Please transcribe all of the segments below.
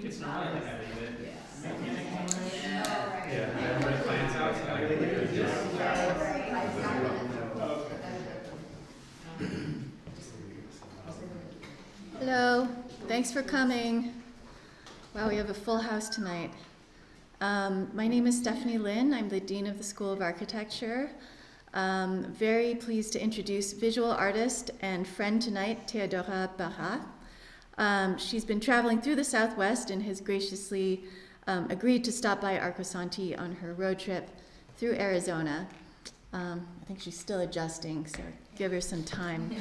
It's not like I did it. Yeah. Everybody plans outside. Hello, thanks for coming. Wow, we have a full house tonight. My name is Stephanie Lin. I'm the Dean of the School of Architecture. Very pleased to introduce visual artist and friend tonight, Théodora Barat. She's been traveling through the Southwest and has graciously agreed to stop by Arcosanti on her road trip through Arizona. I think she's still adjusting, so give her some time.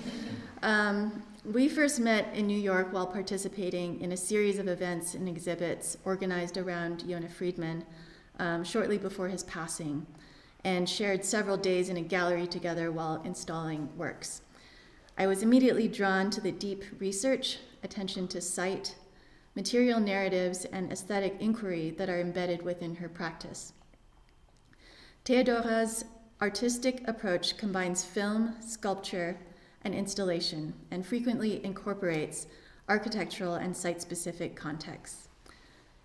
We first met in New York while participating in a series of events and exhibits organized around Yonah Friedman shortly before his passing, and shared several days in a gallery together while installing works. I was immediately drawn to the deep research, attention to site, material narratives, and aesthetic inquiry that are embedded within her practice. Théodora's artistic approach combines film, sculpture, and installation, and frequently incorporates architectural and site-specific contexts.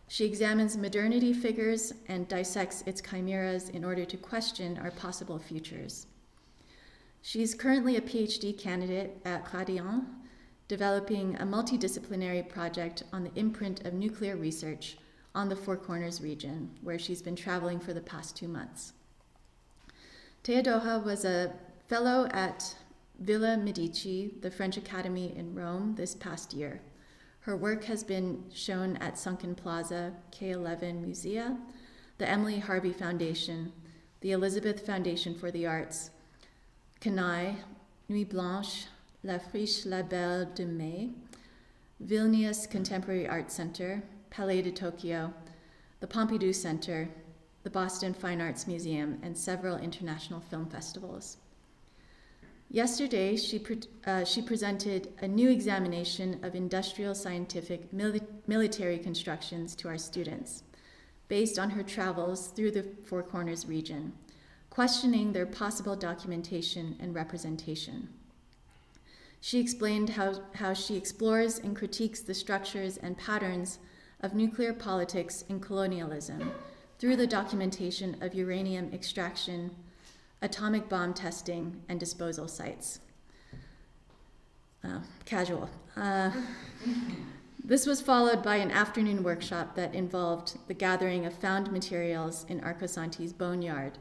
She examines modernity figures and dissects its chimeras in order to question our possible futures. She's currently a PhD candidate at RADIAN, developing a multidisciplinary project on the imprint of nuclear research on the Four Corners region, where she's been traveling for the past 2 months. Théodora was a fellow at Villa Medici, the French Academy in Rome, this past year. Her work has been shown at Sunken Plaza, K11 Musea, the Emily Harvey Foundation, the Elizabeth Foundation for the Arts, Canaille, Nuit Blanche, La Friche La Belle de Mai, Vilnius Contemporary Art Center, Palais de Tokyo, the Pompidou Center, the Boston Fine Arts Museum, and several international film festivals. Yesterday, she presented a new examination of industrial scientific military constructions to our students, based on her travels through the Four Corners region, questioning their possible documentation and representation. She explained how she explores and critiques the structures and patterns of nuclear politics and colonialism through the documentation of uranium extraction, atomic bomb testing, and disposal sites. Casual. This was followed by an afternoon workshop that involved the gathering of found materials in Arcosanti's boneyard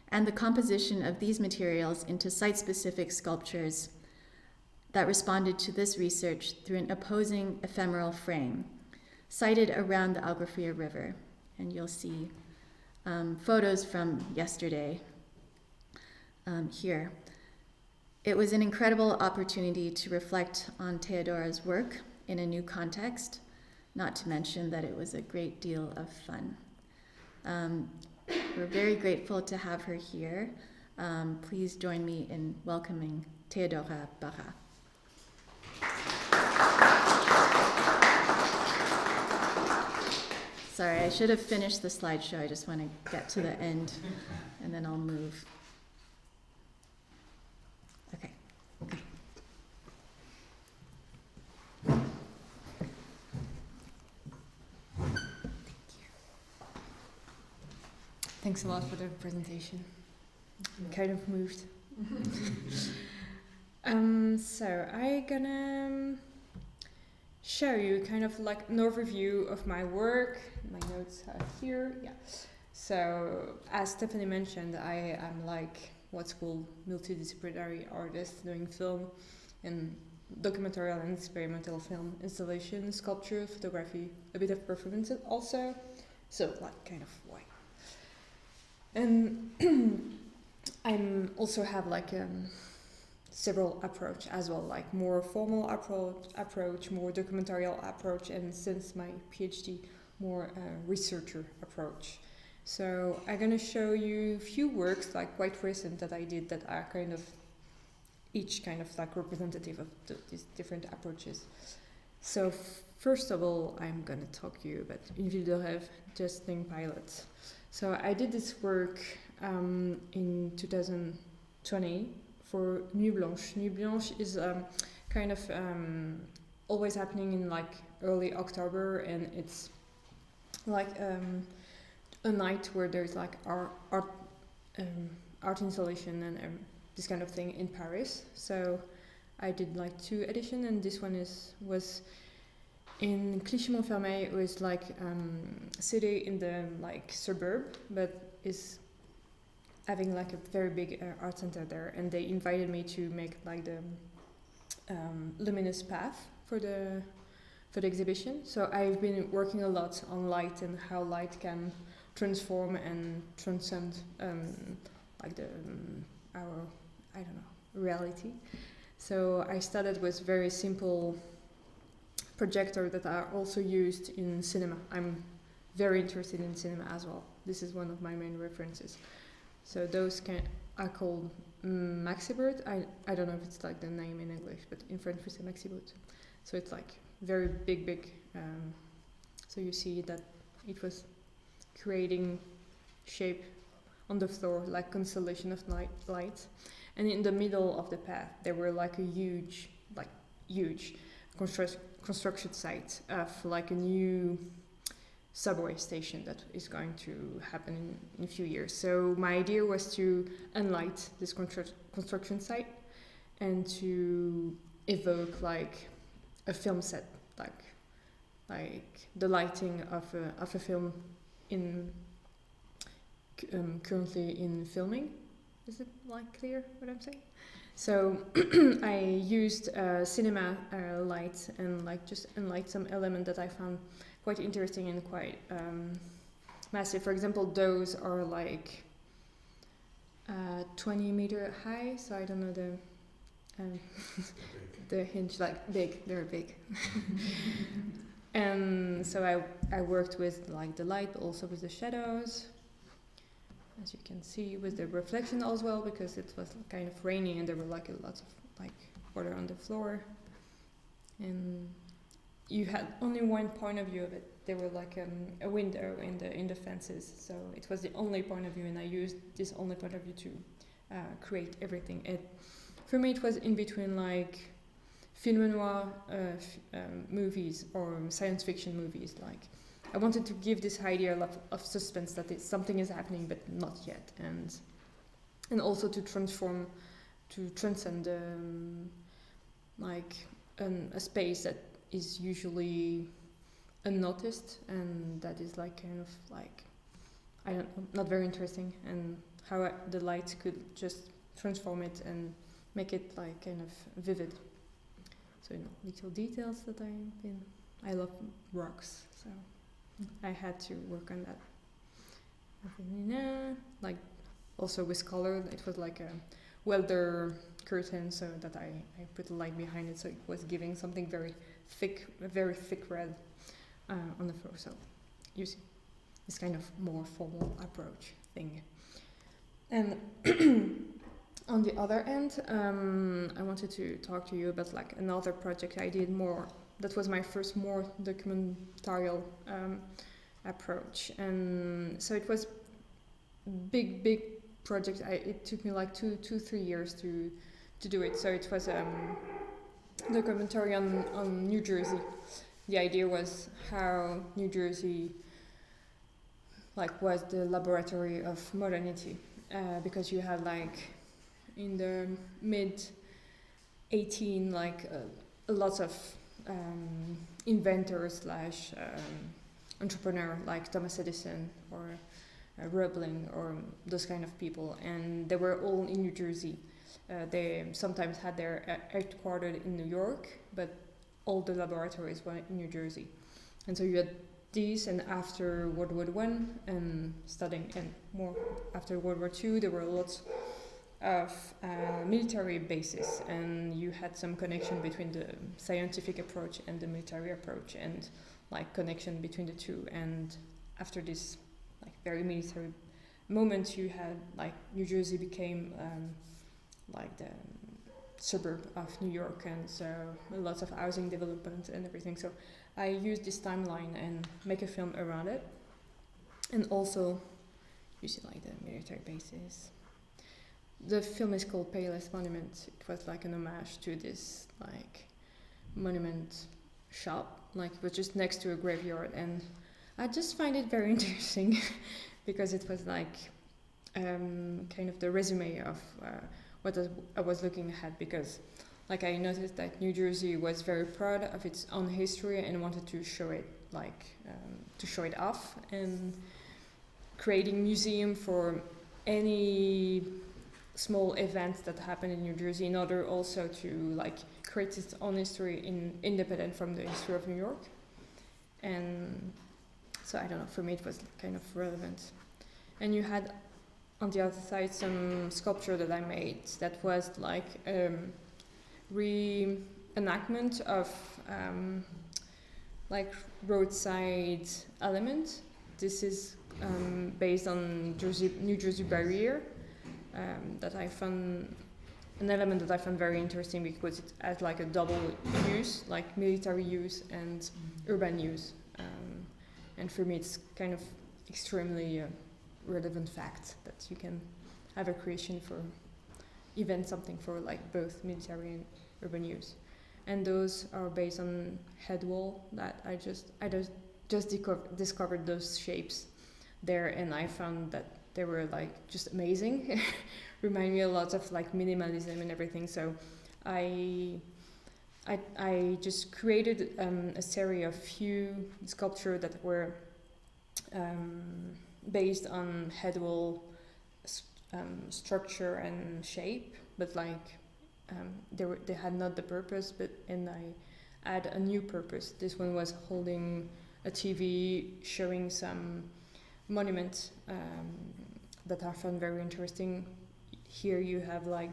and the composition of these materials into site-specific sculptures that responded to this research through an opposing ephemeral frame sited around the Alguerfia River. And you'll see photos from yesterday here. It was an incredible opportunity to reflect on Théodora's work in a new context, not to mention that it was a great deal of fun. We're very grateful to have her here. Please join me in welcoming Théodora Barat. Sorry, I should have finished the slideshow. I just want to get to the end, and then I'll move. Okay. Thanks a lot for the presentation. I'm kind of moved. So I'm gonna show you kind of like an overview of my work. My notes are here. Yeah. So as Stephanie mentioned, I am like what's called multidisciplinary artist, doing film and documentary and experimental film, installation, sculpture, photography, a bit of performance also. So like kind of why. And I'm also have like several approach as well, like more formal approach, more documentarial approach, and since my PhD, more researcher approach. So I'm gonna show you a few works like quite recent that I did that are kind of each kind of like representative of these different approaches. So first of all, I'm gonna talk to you about Une ville de rêve, Just Think Pilots. So I did this work in 2020 for Nuit Blanche. Nuit Blanche is kind of always happening in like early October, and it's like a night where there's like art installation and this kind of thing in Paris. So I did like 2 editions, and this one was in Clichy-Montfermeil. It was like city in the like suburb, but is having like a very big art center there, and they invited me to make like the luminous path for the exhibition. So I've been working a lot on light and how light can transform and transcend like the our, I don't know, reality. So I started with very simple projector that are also used in cinema. I'm very interested in cinema as well. This is one of my main references. So those are called maxibird. I don't know if it's like the name in English, but in French we say maxibird. So it's like very big. So you see that it was creating shape on the floor, like constellation of lights. And in the middle of the path, there were like a huge construction site of like a new subway station that is going to happen in a few years. So my idea was to unlight this construction site and to evoke like a film set, like the lighting of a film in currently in filming. Is it like clear what I'm saying? So I used cinema lights and like just unlight some element that I found quite interesting and quite massive. For example, those are like 20 meter high, so I don't know the hinge, like big, they're big. And so I worked with like the light, but also with the shadows, as you can see, with the reflection as well, because it was kind of rainy and there were like a lot of like water on the floor, and you had only one point of view of it. There were like a window in the fences, so it was the only point of view, and I used this only point of view to create everything. For me, it was in between like film noir movies or science fiction movies. Like I wanted to give this idea of suspense, that something is happening but not yet, and also to transcend like a space that is usually unnoticed, and that is like kind of like not very interesting, and how the light could just transform it and make it like kind of vivid. So little details that I love rocks, so I had to work on that. Like also with color, it was like a welder curtain, so that I put a light behind it, so it was giving something very thick red on the floor. So you see this kind of more formal approach thing. And on the other end, I wanted to talk to you about like another project I did more. That was my first more documentarial approach, and so it was big project. It took me like 3 years to do it. So it was a documentary on New Jersey. The idea was how New Jersey like was the laboratory of modernity, because you had like in the mid 18 like lots of inventors / entrepreneur like Thomas Edison or Roebling or those kind of people, and they were all in New Jersey. They sometimes had their headquarters in New York, but all the laboratories were in New Jersey. And so you had these, and after World War I and studying, and more after World War II, there were lots of military bases, and you had some connection between the scientific approach and the military approach, and like connection between the two. And after this like very military moment, you had like New Jersey became like the suburb of New York, and so lots of housing development and everything. So I used this timeline and make a film around it, and also you see like the military bases. The film is called Payless Monument. It was like an homage to this like monument shop, like it was just next to a graveyard, and I just find it very interesting because it was like kind of the resume of what I was looking at, because like I noticed that New Jersey was very proud of its own history and wanted to show it, like to show it off, and creating museum for any small events that happen in New Jersey in order also to like create its own history independent from the history of New York. And so I don't know, for me it was kind of relevant. And you had on the other side some sculpture that I made that was like reenactment of like roadside element. This is based on New Jersey barrier that I found, an element that I found very interesting because it has like a double use, like military use and urban use. And for me it's kind of extremely relevant fact that you can have a creation for even something for like both military and urban use. And those are based on head wall that I just discovered those shapes there, and I found that they were like just amazing. Remind me a lot of like minimalism and everything. So I just created a series of few sculptures that were based on head wall structure and shape, but like they had not the purpose, and I add a new purpose. This one was holding a TV showing some monuments that I found very interesting. Here you have like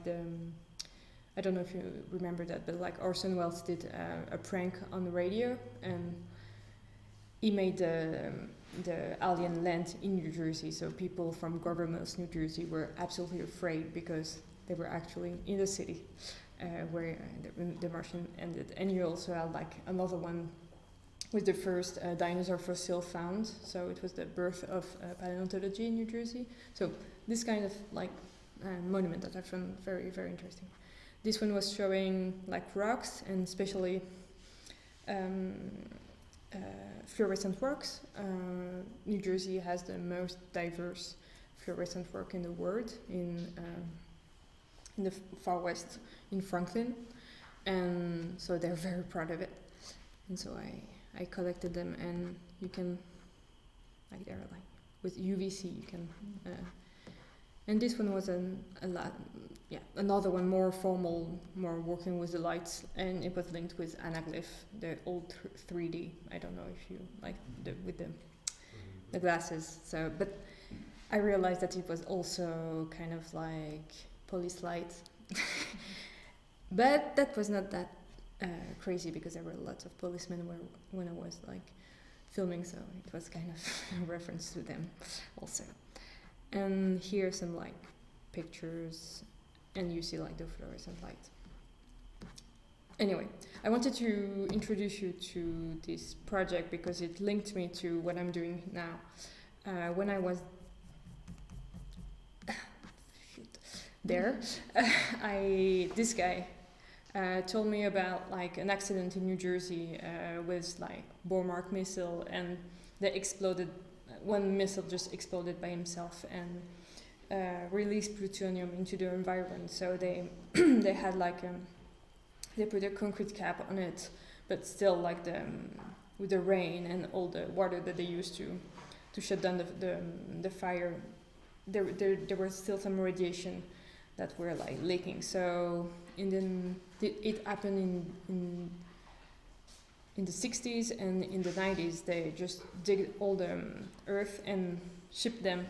I don't know if you remember that, but like Orson Welles did a prank on the radio, and he made the alien land in New Jersey. So people from Governors, New Jersey were absolutely afraid because they were actually in the city where the Martian ended. And you also had like another one with the first dinosaur fossil found. So it was the birth of paleontology in New Jersey. So this kind of like monument that I found very, very interesting. This one was showing like rocks, and especially fluorescent rocks. New Jersey has the most diverse fluorescent rock in the world, in the far west, in Franklin, and so they're very proud of it. And so I collected them, and you can, like they're like with UVC, you can. And this one was another one more formal, more working with the lights, and it was linked with anaglyph, the old 3D. I don't know if you like with the glasses. So, but I realized that it was also kind of like police lights, but that was not that crazy because there were lots of policemen when I was like filming, so it was kind of a reference to them also. And here some like pictures, and you see like the fluorescent light. Anyway, I wanted to introduce you to this project because it linked me to what I'm doing now. When I was there, this guy told me about like an accident in New Jersey with like bore mark missile, and they exploded. One missile just exploded by himself and released plutonium into the environment. So they they had like they put a concrete cap on it, but still like with the rain and all the water that they used to shut down the fire, there was still some radiation that were like leaking. So it happened in the 60s, and in the 90s they just dig all the earth and shipped them.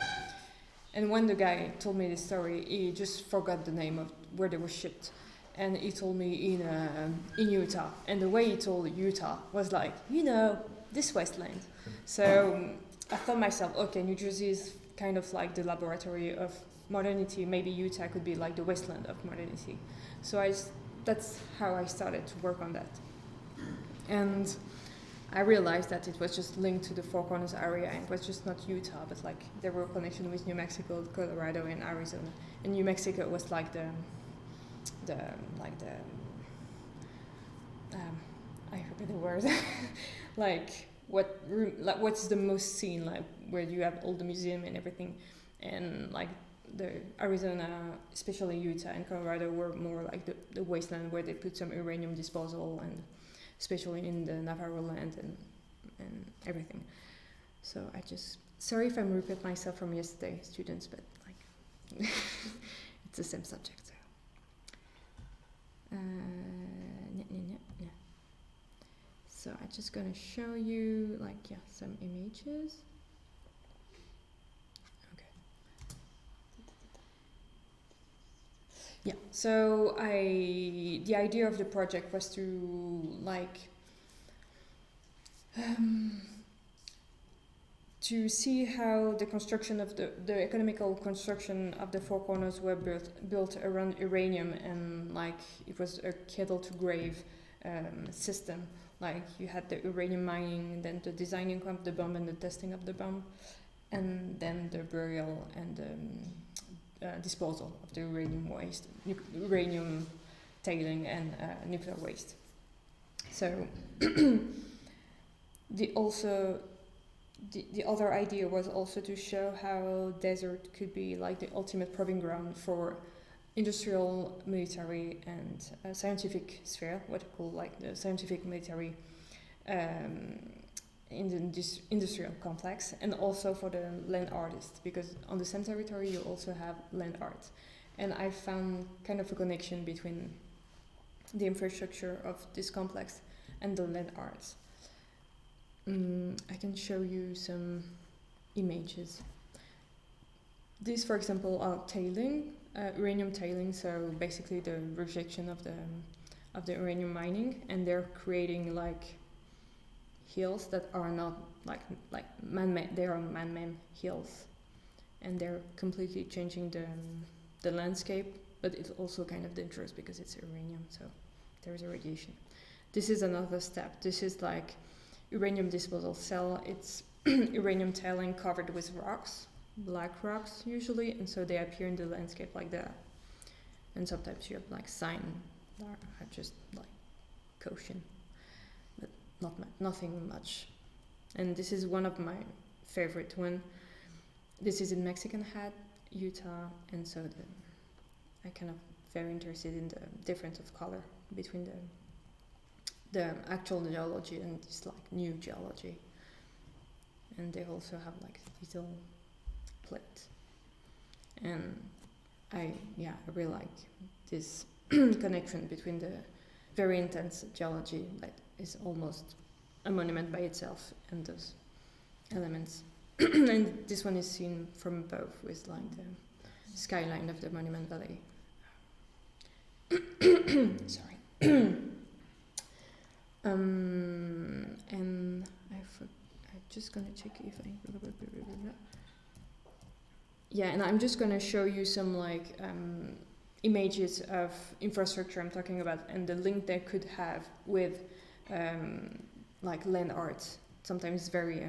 And when the guy told me this story, he just forgot the name of where they were shipped, and he told me in Utah. And the way he told Utah was like, this wasteland. So I thought myself, okay, New Jersey is kind of like the laboratory of modernity. Maybe Utah could be like the wasteland of modernity. So that's how I started to work on that. And I realized that it was just linked to the Four Corners area, and it was just not Utah, but like there were connections with New Mexico, Colorado, and Arizona. And New Mexico was like I forget the where like what room, like what's the most scene, like where you have all the museum and everything, and like the Arizona, especially Utah and Colorado, were more like the wasteland where they put some uranium disposal, and especially in the Navarro land and everything. So I just, sorry if I'm repeat myself from yesterday, students, but like it's the same subject. So. So I'm just gonna show you like some images. Okay. Yeah. So the idea of the project was to like to see how the construction of the economical construction of the Four Corners were built around uranium, and like it was a cradle to grave system. Like you had the uranium mining, then the designing of the bomb and the testing of the bomb, and then the burial and disposal of the uranium waste, uranium tailing and nuclear waste. So the other idea was also to show how desert could be like the ultimate proving ground for industrial, military, and scientific sphere, what we call like the scientific military in the industrial complex, and also for the land artists, because on the same territory you also have land art. And I found kind of a connection between the infrastructure of this complex and the land arts. I can show you some images. These, for example, are tailing, uranium tailing. So basically, the rejection of the uranium mining, and they're creating like hills that are not like man-made. They are man-made hills, and they're completely changing the landscape. But it's also kind of dangerous because it's uranium, so there's a radiation. This is another step. This is like uranium disposal cell. It's uranium tailing covered with rocks, black rocks usually, and so they appear in the landscape like that. And sometimes you have like sign that are just like caution, but nothing much. And this is one of my favorite one. This is in Mexican Hat, Utah, and so I kind of very interested in the difference of color between the actual geology and this like new geology. And they also have like little plate. And I really like this connection between the very intense geology that is almost a monument by itself and those elements. And this one is seen from above with like the skyline of the Monument Valley. Sorry. And I'm just gonna check if and I'm just gonna show you some like images of infrastructure I'm talking about, and the link they could have with like land art. Sometimes it's very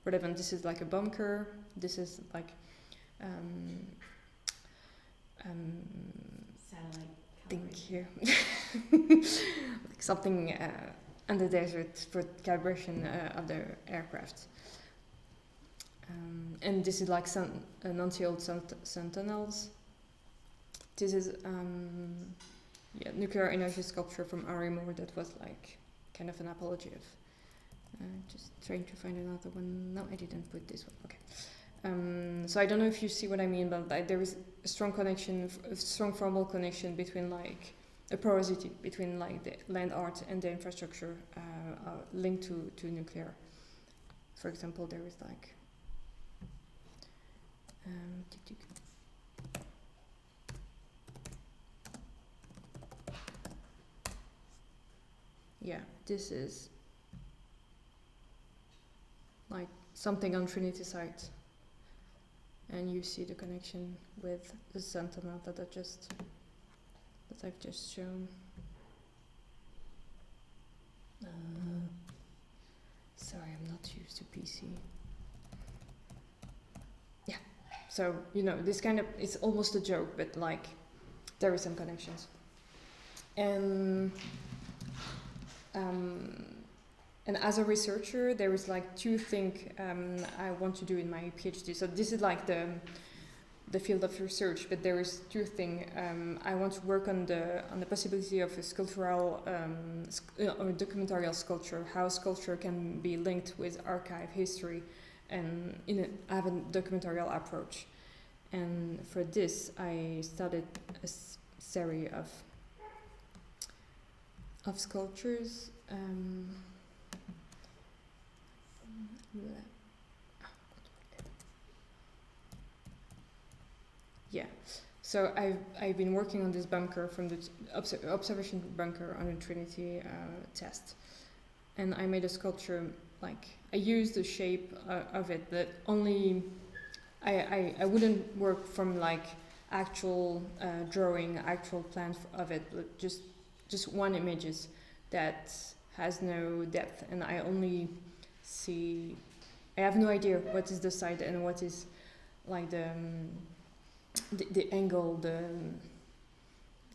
relevant. This is like a bunker. This is like satellite thing here, like something in the desert for calibration of the aircraft. And this is like non-sealed sentinels. This is nuclear energy sculpture from Ari Moore that was like kind of an apology of. Just trying to find another one. No, I didn't put this one. Okay. So I don't know if you see what I mean, but like, there is a strong connection, a strong formal connection between like a porosity between like the land art and the infrastructure linked to nuclear. For example, there is like this is like something on Trinity site, and you see the connection with the Sentinel that I've just shown. Sorry, I'm not used to PC. Yeah, so this kind of, it's almost a joke, but like there are some connections. And and as a researcher, there is like two things I want to do in my PhD. So this is like the field of research, but there is two things. I want to work on the possibility of a sculptural or documentarial sculpture, how sculpture can be linked with archive history, and have a documentarial approach. And for this, I started a series of sculptures. Yeah, so I've been working on this bunker from the observation bunker on the Trinity test, and I made a sculpture. Like I used the shape of it, but only I wouldn't work from like actual drawing, actual plan of it, but just one images that has no depth, and I only see. I have no idea what is the side and what is like the angle,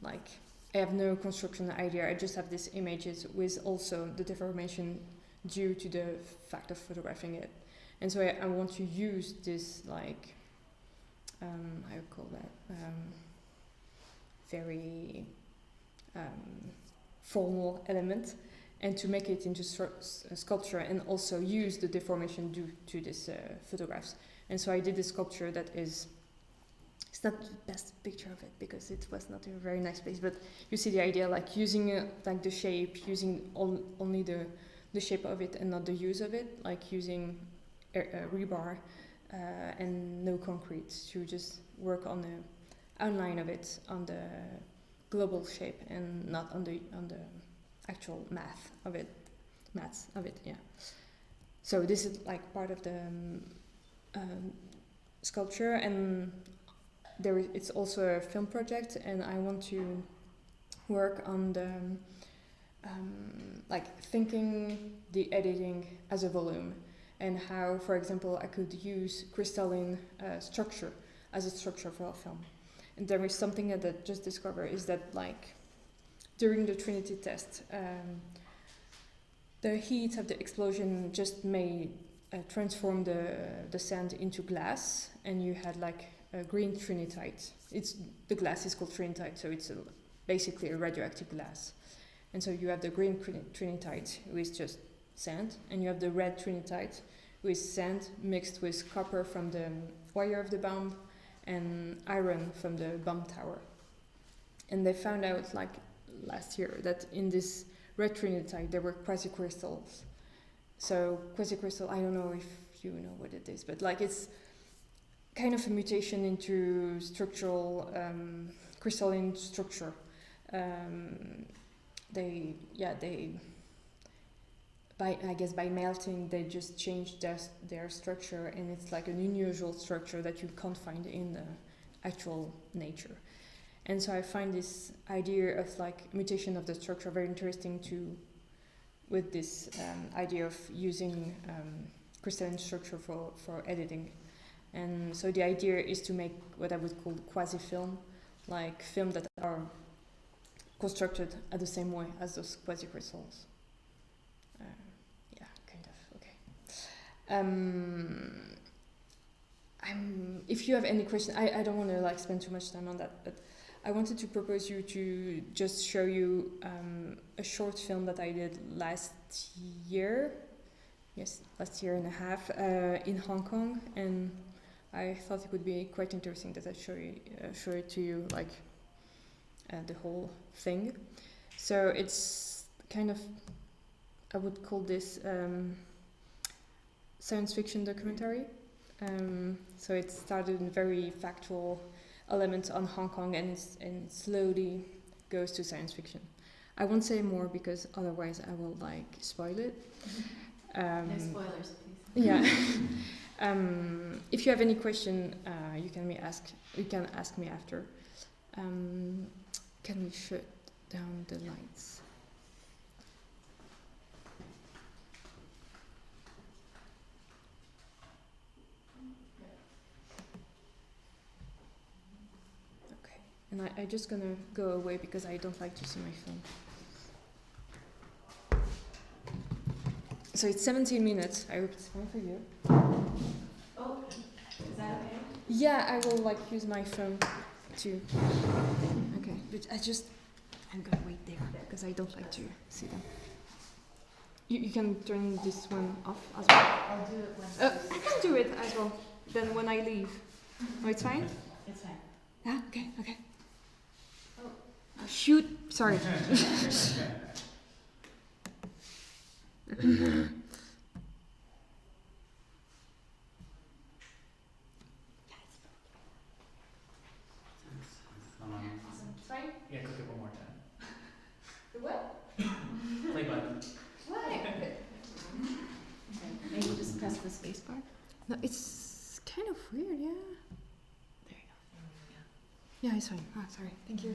like I have no construction idea. I just have these images with also the deformation due to the fact of photographing it, and so I want to use this like how you call that very formal element, and to make it into sculpture, and also use the deformation due to these photographs. And so I did a sculpture that is. It's not the best picture of it because it was not a very nice place, but you see the idea, like using like the shape, using only the shape of it and not the use of it, like using rebar and no concrete, to just work on the outline of it, on the global shape, and not on the actual maths of it, yeah. So this is like part of the sculpture, and it's also a film project, and I want to work on the like thinking the editing as a volume, and how, for example, I could use crystalline structure as a structure for a film. And there is something that I just discovered, is that like during the Trinity test, the heat of the explosion just may transform the sand into glass, and you had like a green trinitite. The glass is called trinitite, so it's basically a radioactive glass. And so you have the green trinitite with just sand, and you have the red trinitite with sand mixed with copper from the wire of the bomb and iron from the bomb tower. And they found out like last year that in this red trinitite there were quasicrystals. So quasicrystal, I don't know if you know what it is, but like it's kind of a mutation into structural crystalline structure. By melting, they just change their structure, and it's like an unusual structure that you can't find in the actual nature. And so I find this idea of like mutation of the structure very interesting with this idea of using crystalline structure for editing. And so the idea is to make what I would call quasi-film, like film that are constructed at the same way as those quasi-crystals. Yeah, kind of, okay. If you have any question, I don't want to like spend too much time on that, but I wanted to propose you to just show you a short film that I did last year and a half in Hong Kong, and I thought it would be quite interesting that I show it to you, like the whole thing. So it's kind of, I would call this science fiction documentary. So it started in very factual elements on Hong Kong, and slowly goes to science fiction. I won't say more because otherwise I will like spoil it. No spoilers, please. Yeah. If you have any question, you can ask me after. Can we shut down the lights? Okay. And I'm just gonna go away because I don't like to see my phone. So it's 17 minutes. I hope it's fine for you. Oh, is that okay? Yeah, I will like use my phone too. Okay, but I'm gonna wait there because I don't like to see them. You can turn this one off as well. I'll do it once. I can do it as well. Then when I leave. Oh, it's fine? It's fine. Yeah, okay. Oh, shoot, sorry. Awesome. It's fine? Yeah, click it one more time. The what? Play button. Why? Okay. Maybe just press the space bar. No, it's kind of weird, yeah. There you go. Yeah, it's fine. Ah, sorry. Thank you.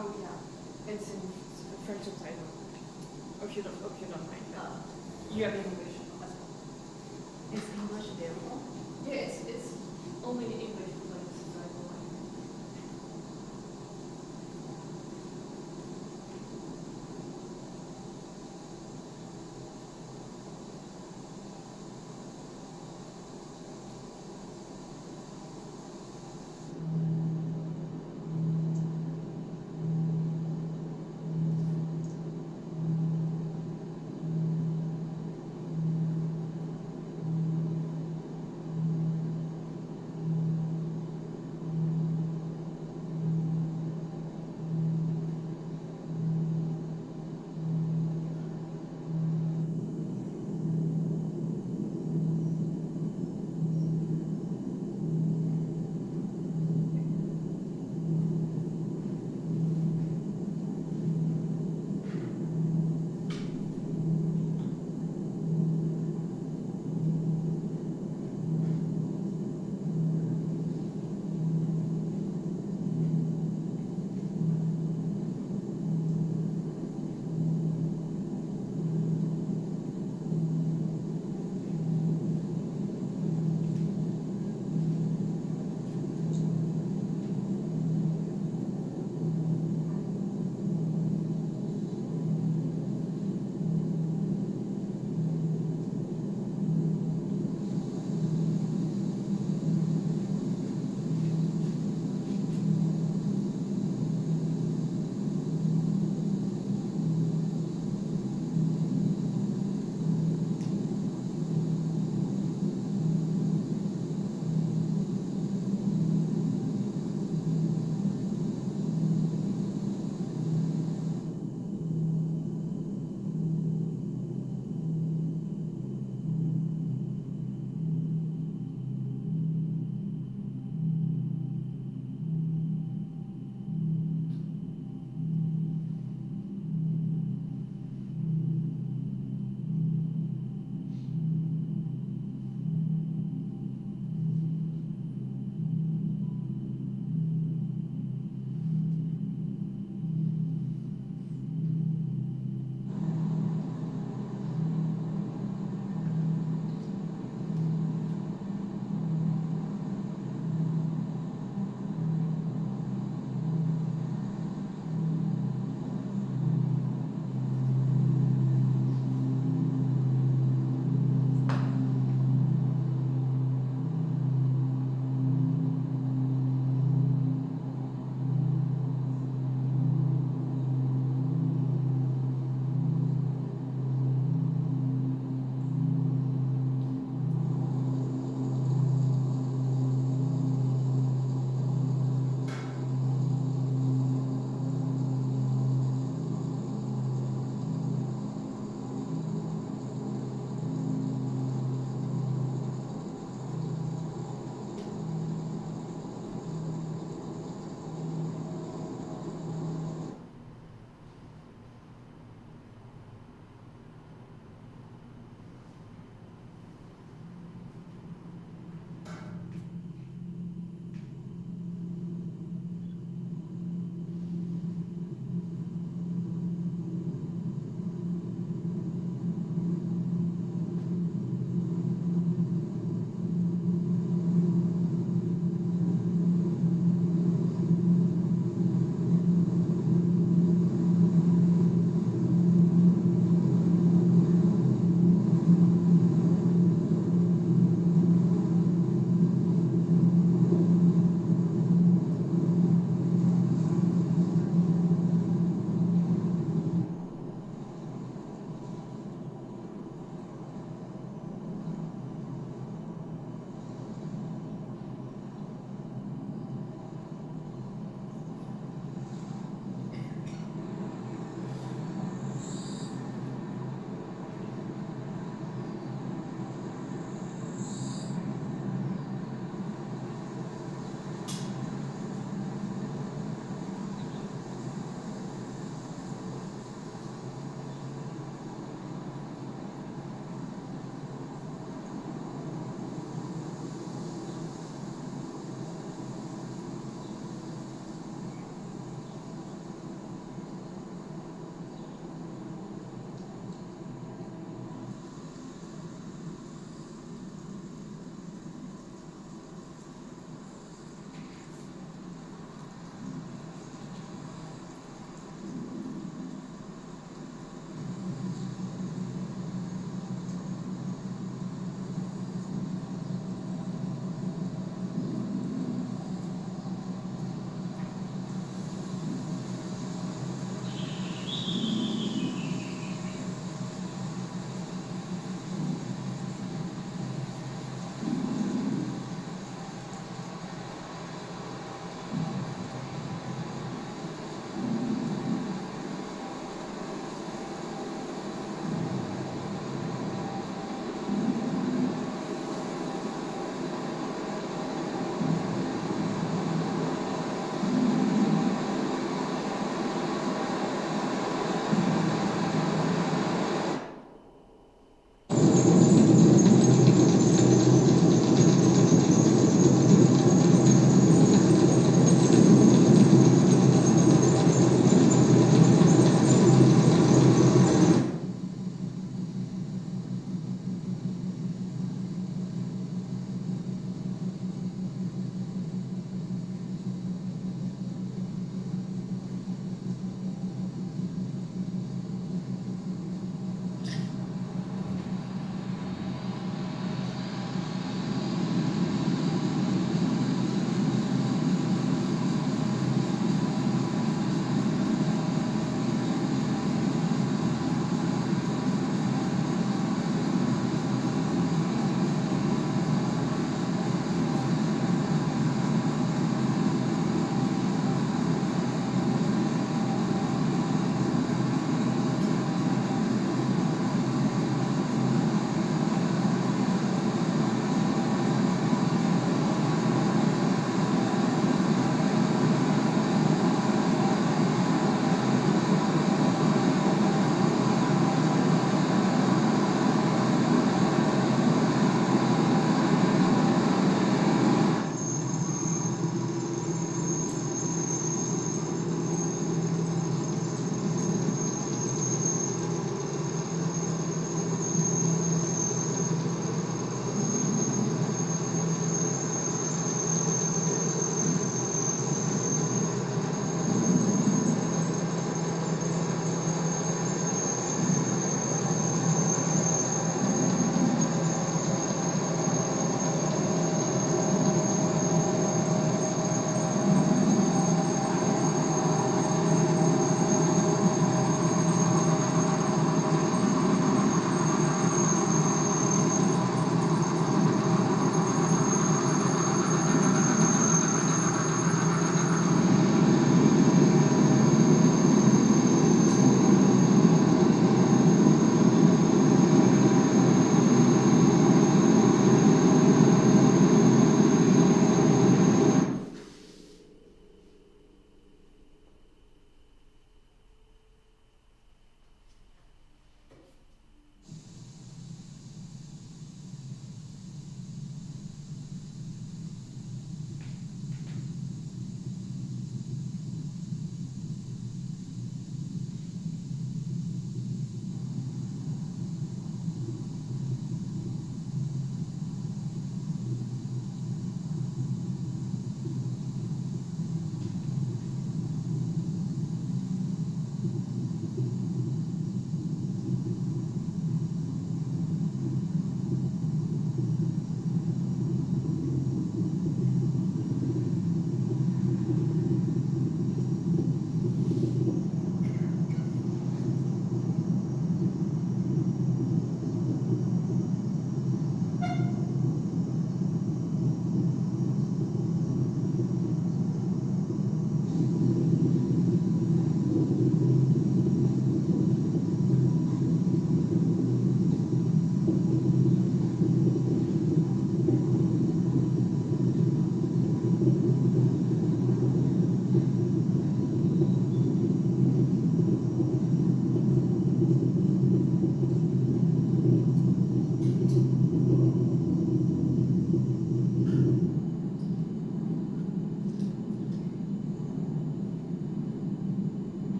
Oh yeah, it's in French subtitle. Hope you don't mind. You have English as well. Is English available? Yeah, it's only in English like subtitle.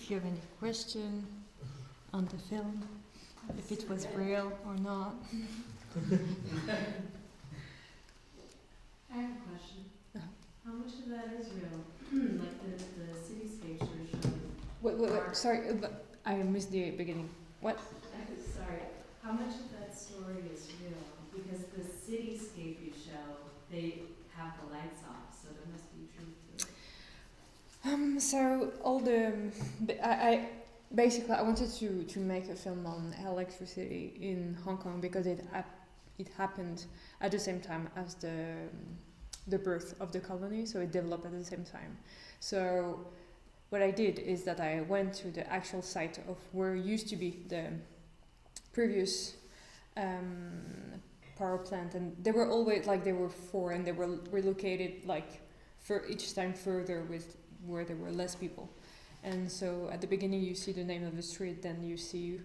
if you have any question on the film, if it was real or not. I have a question. Uh-huh. How much of that is real? Like the cityscapes you're showing? Wait, sorry, but I missed the beginning. What? Sorry. How much of that story is real? Because the cityscape you show, they have the lights off, so there must be truth to it. So all the, I basically I wanted to make a film on electricity in Hong Kong because it happened at the same time as the birth of the colony, so it developed at the same time. So what I did is that I went to the actual site of where used to be the previous power plant, and they were always like there were four, and they were relocated like for each time further with where there were less people. And so at the beginning you see the name of the street, then you see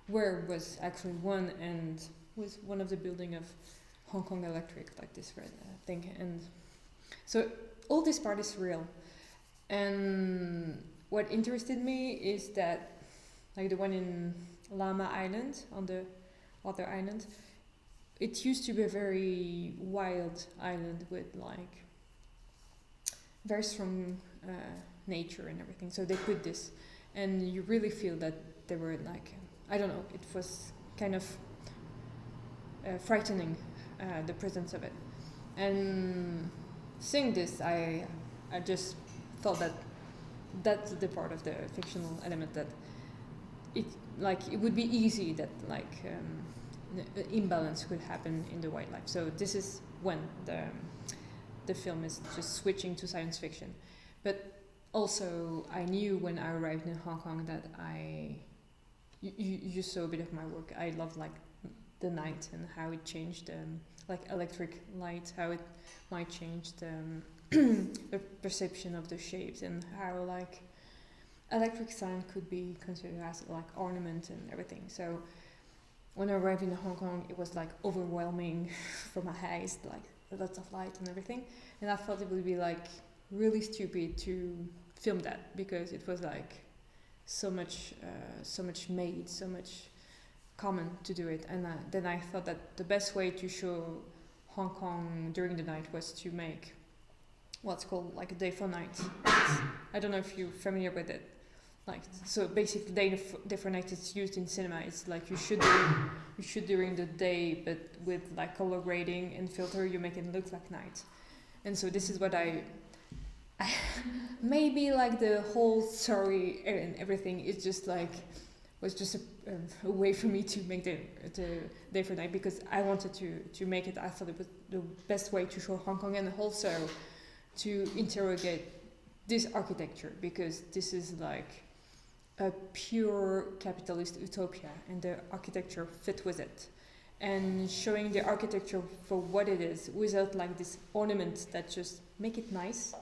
where was actually one, and was one of the building of Hong Kong Electric, like this red thing. And so all this part is real. And what interested me is that, like the one in Lama Island, on the other island, it used to be a very wild island with like very strong nature and everything. So they put this, and you really feel that they were like, I don't know, it was kind of frightening, the presence of it. And seeing this, I just thought that that's the part of the fictional element that it would be easy that the imbalance could happen in the wildlife. So this is when the film is just switching to science fiction. But also I knew when I arrived in Hong Kong that you saw a bit of my work. I love like the night and how it changed, like electric light, how it might change the perception of the shapes, and how like electric sign could be considered as like ornament and everything. So when I arrived in Hong Kong, it was like overwhelming for my eyes, like lots of light and everything. And I thought it would be like really stupid to film that because it was like so much made, so much common to do it. And then I thought that the best way to show Hong Kong during the night was to make what's called like a day for night. I don't know if you're familiar with it. Like, so basically day for night is used in cinema. It's like you shoot during the day, but with like color grading and filter, you make it look like night. And so this is what I maybe like the whole story and everything is just like was just a way for me to make the day for night, because I wanted to make it. I thought it was the best way to show Hong Kong, and also to interrogate this architecture, because this is like a pure capitalist utopia, and the architecture fit with it, and showing the architecture for what it is without like this ornament that just make it nice.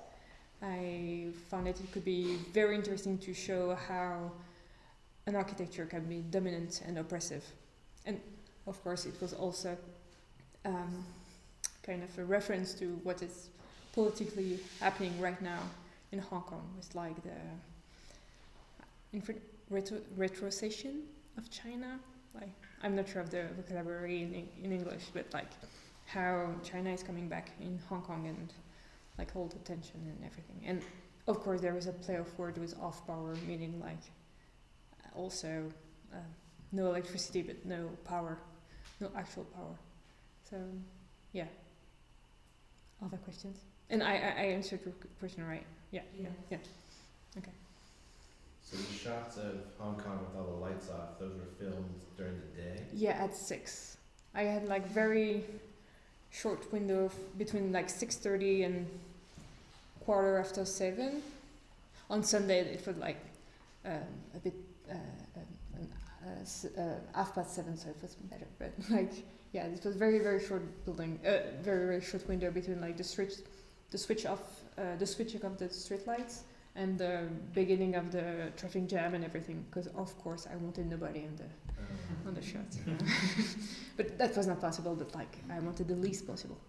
I found that it could be very interesting to show how an architecture can be dominant and oppressive. And of course it was also kind of a reference to what is politically happening right now in Hong Kong, with like the retrocession of China. Like, I'm not sure of the vocabulary in English, but like how China is coming back in Hong Kong and like hold attention and everything. And of course there was a play of word with off power, meaning like also no electricity but no power, no actual power. So yeah. Other questions? And I answered your question right? Yeah. Okay. So the shots of Hong Kong with all the lights off, those were filmed during the day? Yeah, at 6. I had like very short window between like 6:30 and 7:15. On Sunday it was like a bit 7:30, so it was better. But like, yeah, it was very short building, very short window between like the switching of the street lights and the beginning of the traffic jam and everything. Because of course I wanted nobody on the shot. But that was not possible. But like I wanted the least possible,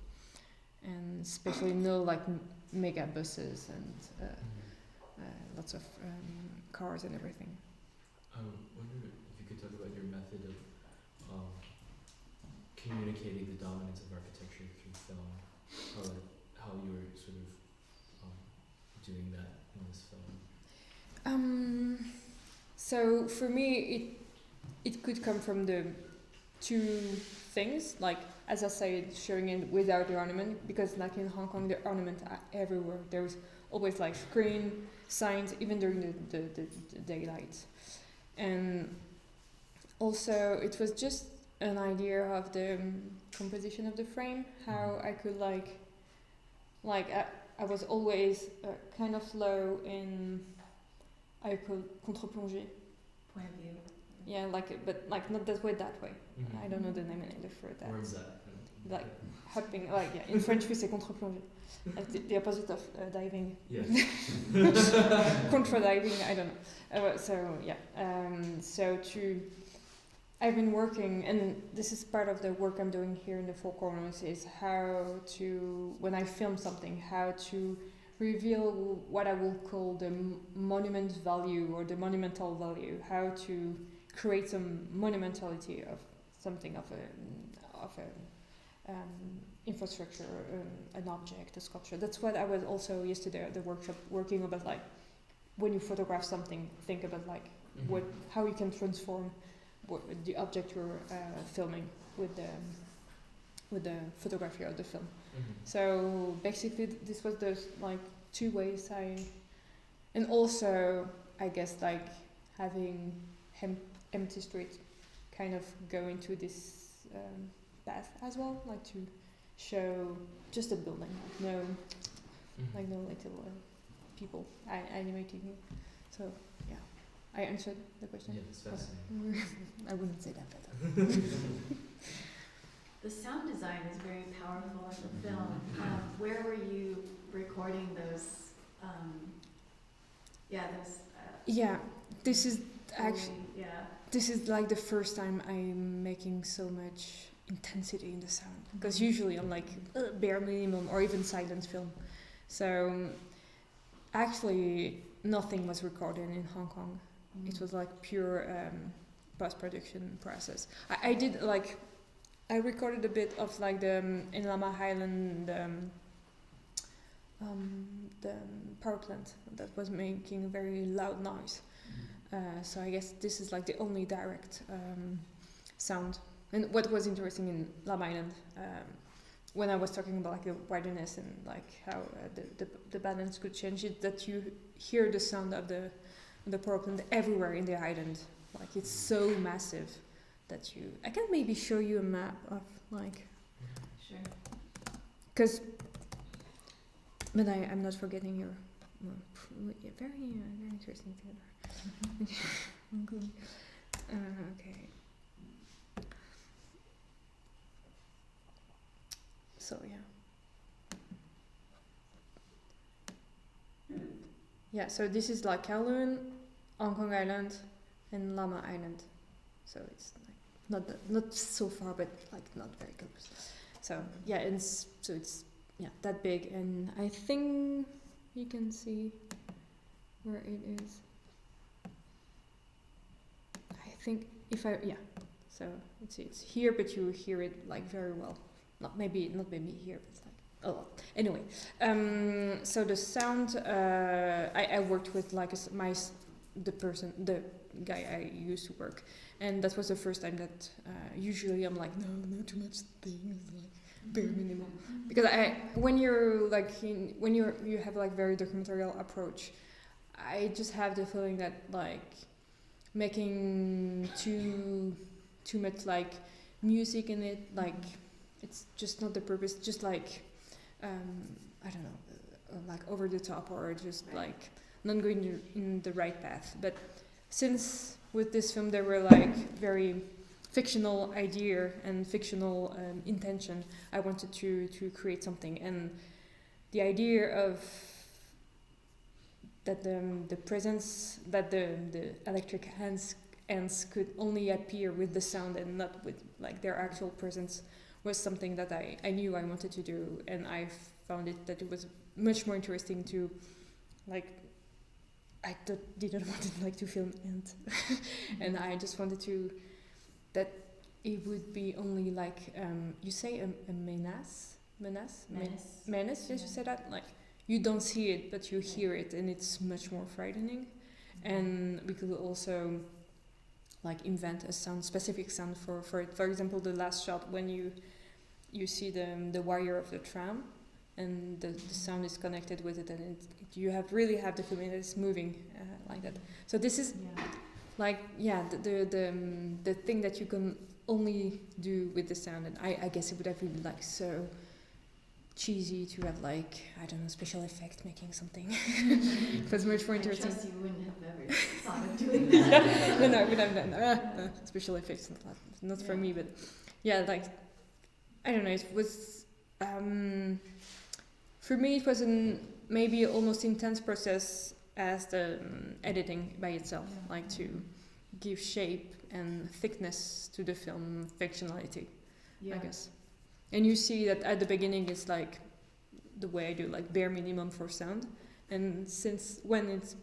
and especially no like mega buses and lots of cars and everything. I wonder if you could talk about your method of communicating the dominance of architecture through film. How you were sort of doing that in this film. So for me, it could come from the two things, like as I said, showing it without the ornament, because like in Hong Kong, the ornaments are everywhere. There's always like screen, signs, even during the daylight. And also it was just an idea of the composition of the frame, how I could I was always kind of low in, I could contre-plongée. Point of view. Yeah, but not that way. I don't know the name in English for that. Where is that? Like hopping, in French we say contre-plongée, like the opposite of diving. Yes. Contra-diving, I don't know. I've been working, and this is part of the work I'm doing here in the Four Corners, is how to, when I film something, how to reveal what I will call the monument value or the monumental value, how to create some monumentality of something, of a infrastructure, an object, a sculpture. That's what I was also yesterday at the workshop working about, like when you photograph something, think about like how you can transform the object you're filming with the photography of the film. So basically this was the two ways and also I guess like having empty streets kind of go into this path as well, like to show just a building, no little people animating it. So yeah, I answered the question. Yeah, it's fascinating. I wouldn't say that better. The sound design is very powerful in the film. Where were you recording those? This is actually. Yeah. This is like the first time I'm making so much intensity in the sound, because usually I'm like bare minimum or even silent film. So actually nothing was recorded in Hong Kong. It was like pure post-production process. I did I recorded a bit of like in Lamma Island the power plant that was making a very loud noise. So I guess this is like the only direct sound. And what was interesting in Lamma Island, when I was talking about like the wilderness and like how the balance could change, it that you hear the sound of the power plant everywhere in the island. Like it's so massive that I can maybe show you a map of like. Sure. Because, but I'm not forgetting your very interesting theater. Okay. So yeah, so this is like Kowloon, Hong Kong Island, and Lamma Island. So it's like not so far, but like not very close. So yeah, it's that big, and I think you can see where it is. I think so it's here, but you hear it like very well. Not maybe here, but like a lot. Anyway, so the sound, I worked with like the guy I used to work, and that was the first time that usually I'm like no too much things, like bare minimum, because when you're like you have like very documentarial approach, I just have the feeling that like making too much like music in it, like it's just not the purpose, just like I don't know, like over the top, or just like not going in the right path. But since with this film there were like very fictional idea and fictional intention, I wanted to create something, and the idea of that the presence, that the electric ants could only appear with the sound and not with like their actual presence was something that I knew I wanted to do, and I found that it was much more interesting to like didn't want it like to film and I just wanted to that it would be only like you say a menace. Yes, you said that, like you don't see it but you hear it, and it's much more frightening. And we could also like invent a specific sound for it. For example, the last shot when you see the wire of the tram and the sound is connected with it, and you really have the feeling that it's moving like that. So this is like the thing that you can only do with the sound, and I guess it would have been like so cheesy to have like, I don't know, special effect making something. It was much more interesting. I trust you wouldn't have ever thought of doing that. No, I would have done special effects, not for me, but yeah, like I don't know, it was for me it was maybe almost intense process as the editing by itself, like to give shape and thickness to the film fictionality, I guess. And you see that at the beginning it's like the way I do, like bare minimum for sound, and since when it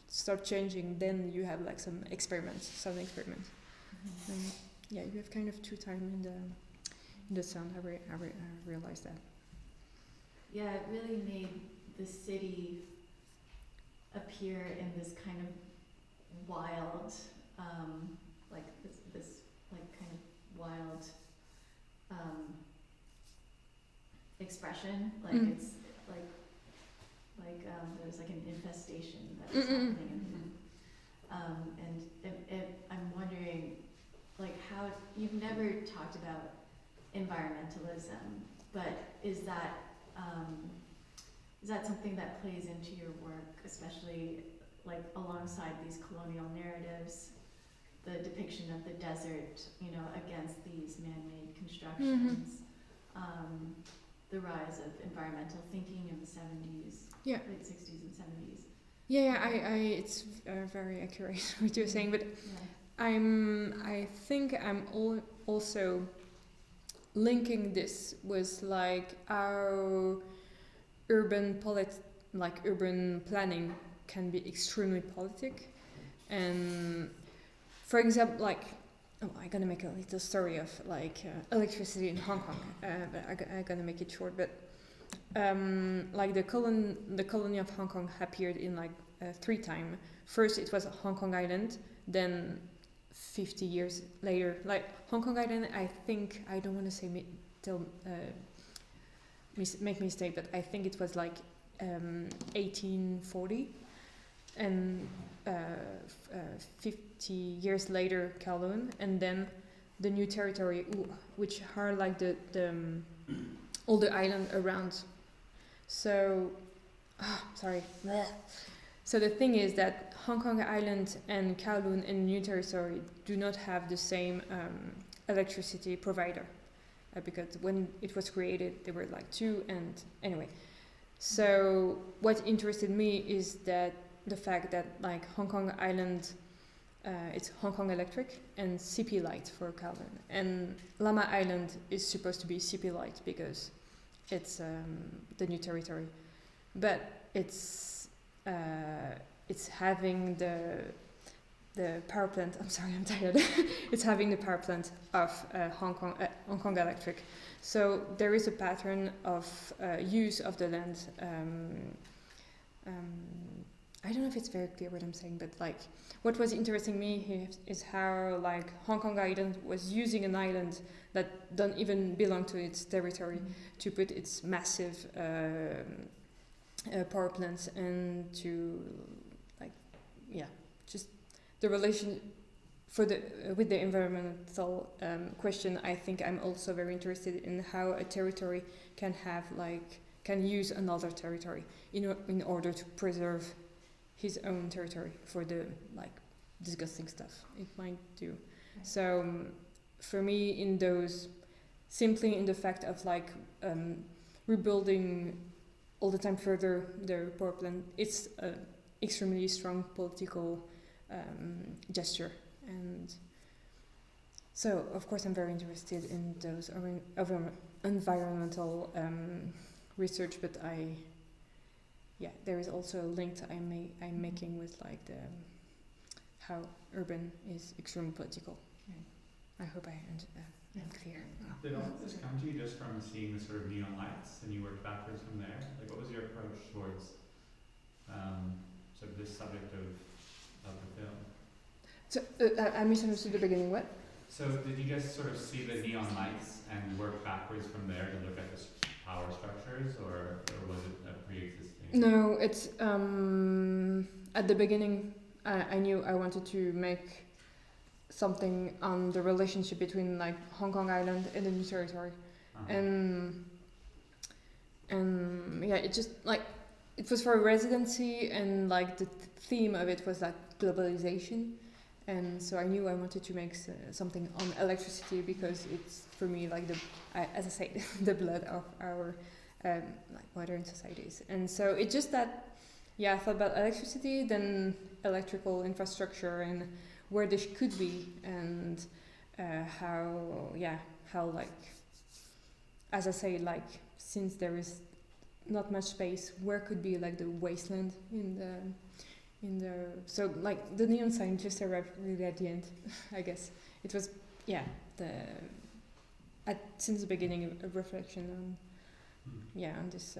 starts changing, then you have like some experiments, sound experiments. You have kind of two time in the sound. I realized that. Yeah, it really made the city appear in this kind of wild, like this like kind of wild expression. Like it's like there's like an infestation that was happening, and I'm wondering, like, how you've never talked about environmentalism, but is that something that plays into your work, especially like alongside these colonial narratives, the depiction of the desert, against these man-made constructions, the rise of environmental thinking in the 70s, late 60s and 70s. It's very accurate what you're saying, but I think I'm also linking this with like our urban planning can be extremely politic, and for example, like I'm gonna make a little story of like electricity in Hong Kong, but I'm gonna make it short. But like the colony of Hong Kong appeared in like 3 times. First it was Hong Kong Island, then 50 years later, like Hong Kong Island, I think, I don't want to say make mistake, but I think it was like 1840, and 50 years later Kowloon, and then the new territory, which are like the all the island around. So sorry. So the thing is that Hong Kong Island and Kowloon and New Territory do not have the same electricity provider, because when it was created there were like 2, and anyway. So what interested me is that the fact that like Hong Kong Island, it's Hong Kong Electric and CP Light for Kowloon, and Llama Island is supposed to be CP Light because it's the New Territory, but it's having the power plant. I'm sorry, I'm tired. It's having the power plant of Hong Kong Electric. So there is a pattern of use of the land. I don't know if it's very clear what I'm saying, but like what was interesting me here is how like Hong Kong Island was using an island that don't even belong to its territory to put its massive power plants, and to just the relation for with the environmental question. I think I'm also very interested in how a territory can use another territory in order to preserve his own territory for the like disgusting stuff it might do. Right. So for me, simply in the fact of like rebuilding all the time further their power plant, it's an extremely strong political gesture. And so of course I'm very interested in those environmental research, but yeah, there is also a link that I'm making with like the how urban is extremely political. I hope I'm clear. Did all of this come to you just from seeing the sort of neon lights, and you worked backwards from there? Like, what was your approach towards sort of this subject of the film? So I misunderstood the beginning. What? So did you just sort of see the neon lights and work backwards from there to look at the power structures, or was it a pre-existing? No, it's at the beginning I knew I wanted to make something on the relationship between like Hong Kong Island and the new territory. And yeah, it just like it was for a residency, and like the theme of it was like globalization, and so I knew I wanted to make something on electricity because it's for me like as I say the blood of our like modern societies. And so it's just that I thought about electricity, then electrical infrastructure, and where this could be, and how like, as I say, like since there is not much space, where could be like the wasteland in the so like the neon sign just arrived really at the end. I guess it was since the beginning a reflection on on this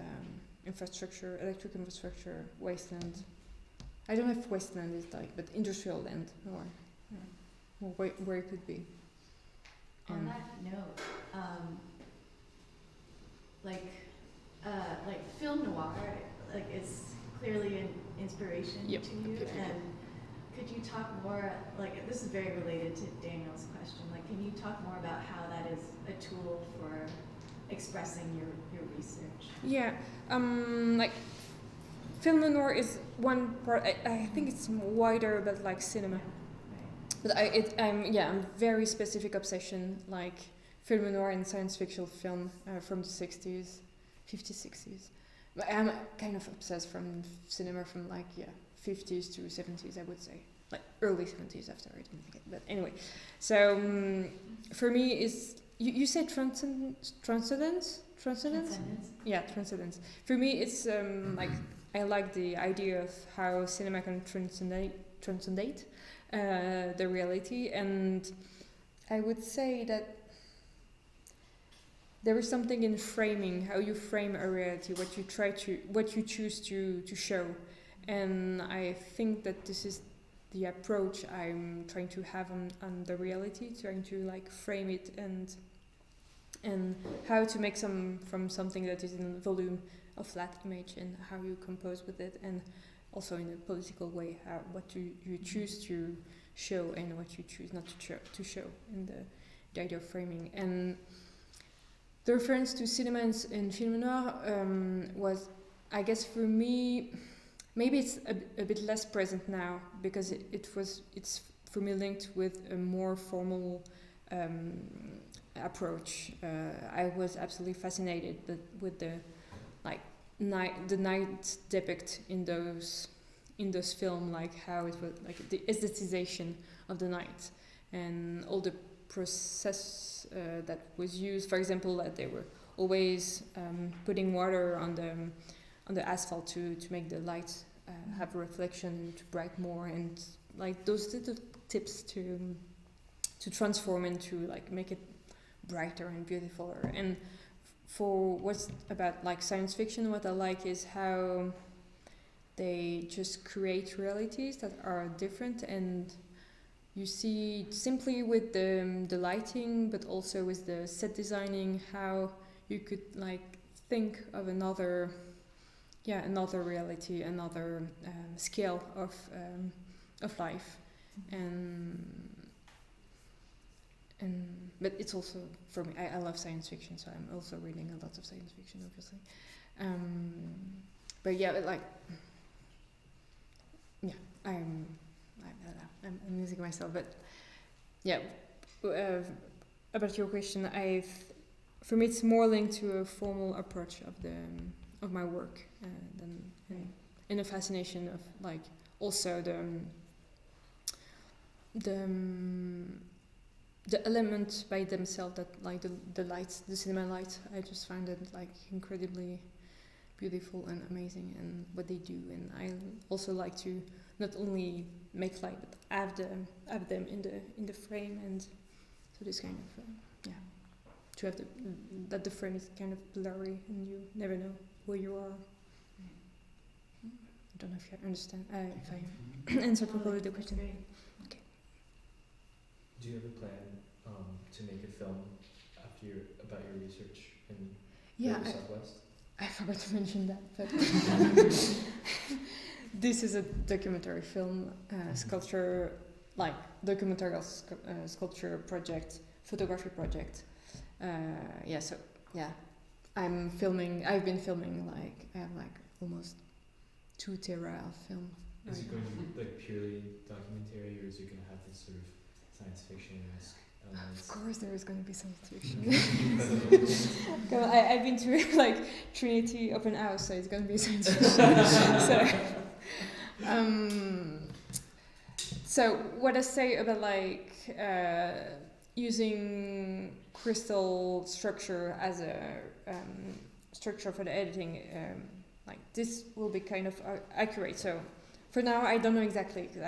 infrastructure, electric infrastructure, wasteland. I don't know if wasteland is like, but industrial land or where it could be. On that note, like film noir, like it's clearly an inspiration to you. And could you talk more? Like this is very related to Daniel's question. Like, can you talk more about how that is a tool for expressing your research? Yeah, like film noir is one part. I think it's wider, but like cinema. But I'm very specific obsession, like film noir and science fiction film from the 60s, 50s, 60s. But I'm kind of obsessed from cinema from like 50s to 70s, I would say, like early 70s after I didn't think it. But anyway, so for me is you said transcendence. Yeah, transcendence. For me, it's like I like the idea of how cinema can transcendate the reality, and I would say that there is something in framing, how you frame a reality, what you choose to show, and I think that this is the approach I'm trying to have on the reality, trying to like frame it and how to make from something that is in volume a flat image, and how you compose with it, and also in a political way, what you choose to show and what you choose not to show, in the idea of framing. And the reference to cinema and film noir was, I guess for me, maybe it's a bit less present now, because it's for me linked with a more formal approach. I was absolutely fascinated with the night depict in those films, like how it was like the aestheticization of the night and all the process that was used. For example, that they were always putting water on the asphalt to make the light have a reflection, to bright more, and like those little tips to transform and to like make it brighter and beautiful. And for what's about like science fiction, what I like is how they just create realities that are different, and you see simply with the lighting, but also with the set designing, how you could like think of another reality, another scale of life, and but it's also for me. I love science fiction, so I'm also reading a lot of science fiction, obviously. But I'm losing myself. But about your question, for me it's more linked to a formal approach of my work than a fascination of like also the elements by themselves, that like the lights, the cinema lights. I just find it like incredibly beautiful and amazing and what they do. And I also like to not only make light, but have them in the frame, and so this kind of to have that the frame is kind of blurry and you never know where you are. I don't know if you understand. If I answer properly the question. Okay. Do you have a plan to make a film about your research in the Southwest? I forgot to mention that, but this is a documentary film, sculpture, like documentary sculpture project, photography project. I've been filming I have almost 2 tera of film. Is it going to be like purely documentary, or is it going to have this sort of science fiction-esque elements? Of course there is going to be science fiction. I've been to Trinity open house, so it's going to be science fiction. So what I say about using crystal structure as a structure for the editing, this will be kind of accurate. So for now, I don't know exactly, because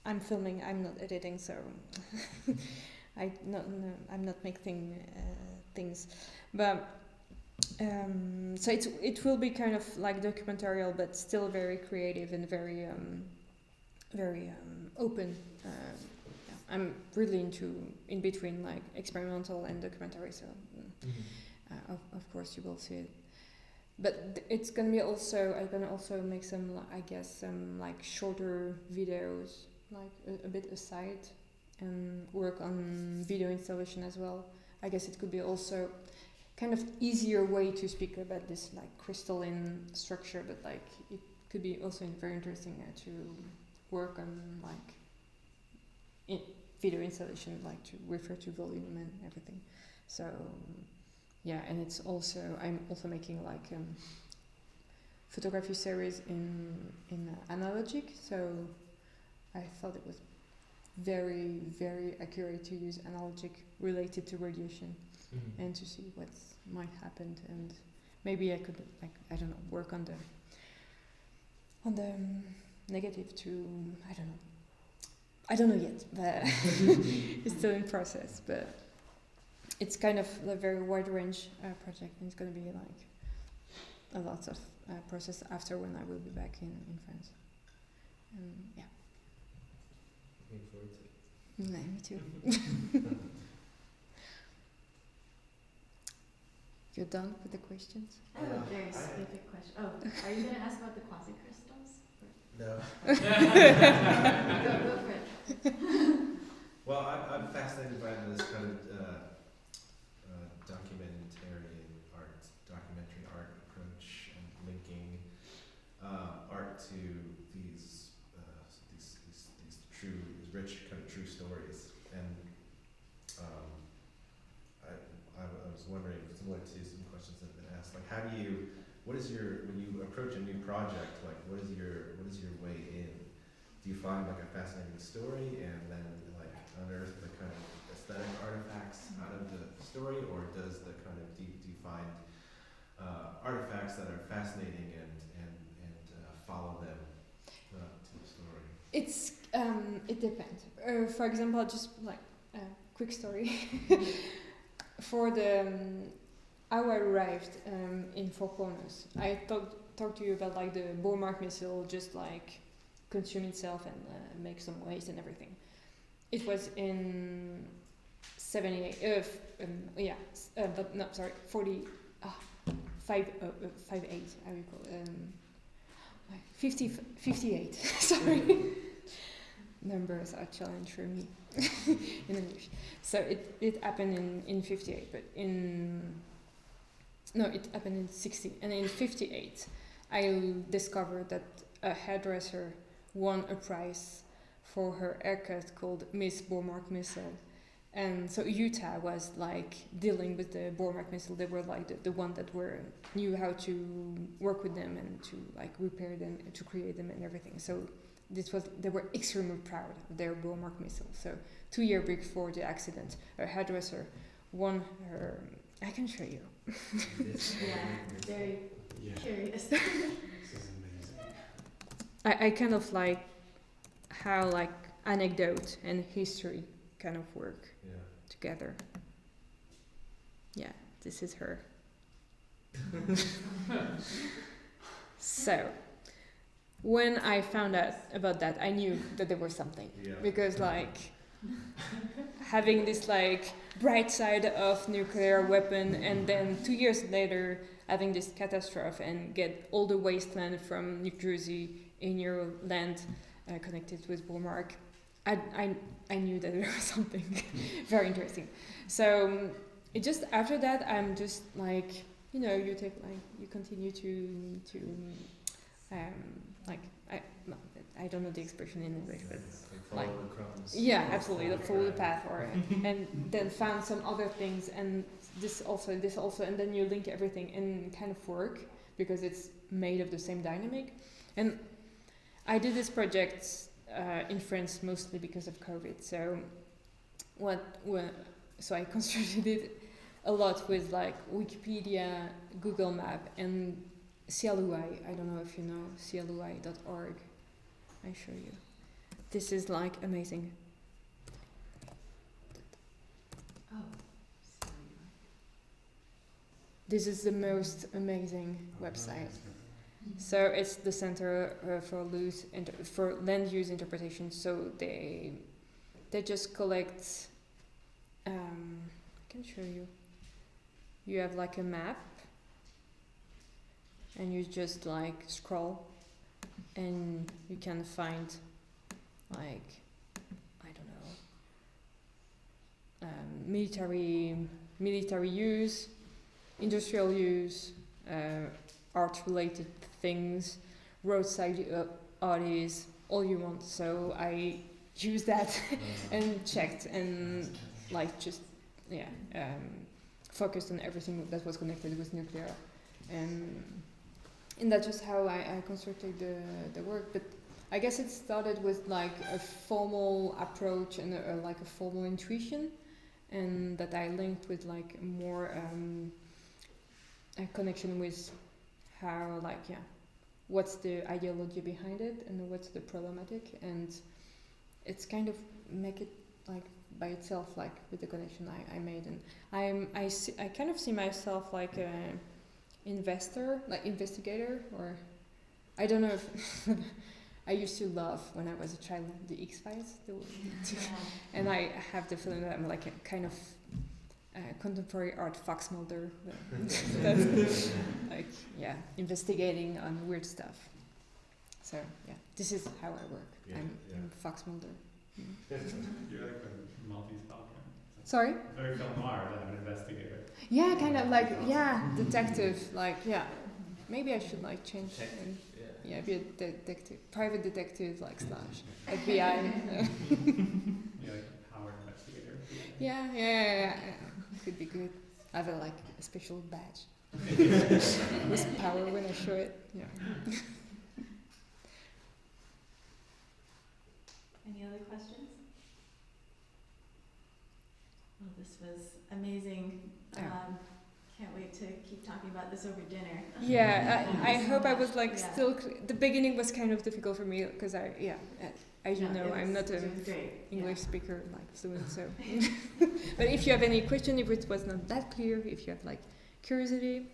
I'm filming, I'm not editing, so I'm not making things. But so it will be kind of like documentarial, but still very creative and very open. I'm really in between experimental and documentary, so of course you will see it. But it's gonna be also, I'm gonna also make some shorter videos, a bit aside, and work on video installation as well. I guess it could be also kind of easier way to speak about this crystalline structure, but it could be also very interesting to work on video installation, to refer to volume and everything. So and it's also, I'm also making photography series in analogic, so I thought it was very, very accurate to use analogic related to radiation and to see what might happen, and maybe I could work on the negative to, I don't know yet, but it's still in process. But it's kind of a very wide range project, and it's going to be a lot of process after when I will be back in France. Looking forward to it. Yeah, me too. You're done with the questions? I have a very specific question. Oh, are you going to ask about the quasi-crystals? No. Go for it. Well, I'm fascinated by this kind of documentary art approach, and linking art to these rich kind of true stories. And I was wondering, similar to some questions that have been asked, when you approach a new project, what is your way in? Do you find a fascinating story and then unearth the kind of aesthetic artifacts out of the story, or do you find artifacts that are fascinating and follow them to the story? It depends. For example, just a quick story. For the how I arrived in Four Corners, I talked to you about the Bohrmark missile just consume itself and make some waste and everything. It was in 78. 58. I recall. 58. Sorry. Numbers are a challenge for me in English. So it happened in 58, but it happened in 60. And in 58, I discovered that a hairdresser won a prize for her haircut called Miss Bohrmark Missile. And so Utah was dealing with the Bohrmark missile. They were the one that knew how to work with them and to repair them, to create them and everything. So they were extremely proud of their Bohrmark missile. So 2 years before the accident, a hairdresser won I can show you. Yeah, very Yeah. curious. This is amazing. I kind of like how like anecdote and history kind of work Yeah. together. Yeah, this is her. So, when I found out about that, I knew that there was something. Yeah. Because like having this like bright side of nuclear weapon, and then 2 years later having this catastrophe and get all the wasteland from New Jersey in your land connected with Bullmark, I knew that there was something very interesting. So it just after that I'm just like, you know, you take like you continue to like I don't know the expression in English, but Like follow the crumbs. yeah, absolutely, the follow the path, or and then found some other things, and this also, and then you link everything and kind of work because it's made of the same dynamic. And I did this project in France mostly because of COVID. So so I constructed it a lot with like Wikipedia, Google Map, and CLUI. I don't know if you know CLUI.org. I show you. This is like amazing. Oh, sorry. This is the most amazing website. So it's the Center for Land Use Interpretation. So they just collect. I can show you. You have like a map, and you just like scroll, and you can find like, I don't know, military use, industrial use, art-related things, roadside oddies, all you want. So I used that and checked and like just focused on everything that was connected with nuclear, and that's just how I constructed the work. But I guess it started with like a formal approach and like a formal intuition, and that I linked with like more a connection with how what's the ideology behind it and what's the problematic, and it's kind of make it like by itself, like with the connection I made. And I kind of see myself like a investor, like investigator, or I don't know if I used to love when I was a child the X-Files, and I have the feeling that I'm like a kind of contemporary art fox mulder, that's like investigating on weird stuff. So this is how I work. I'm fox mulder. You're like a multi-stalker. Sorry? Very film noir, but I'm an investigator. Yeah, kind of like detective. Like maybe I should like change and be a detective, private detective, like / FBI. You're like a power investigator. Yeah. Could be good. I have a special badge with power when I show it. Yeah. Any other questions? Well, this was amazing. Can't wait to keep talking about this over dinner. Yeah, I hope I was Yeah. still. The beginning was kind of difficult for me because as you know, I'm not an English speaker fluent. So, but if you have any question, if it was not that clear, if you have curiosity,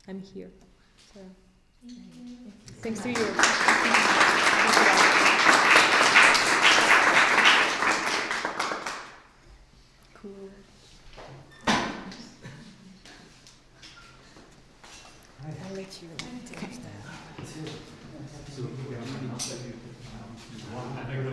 I'm here. So, thanks to you. Cool. I'll let you take that.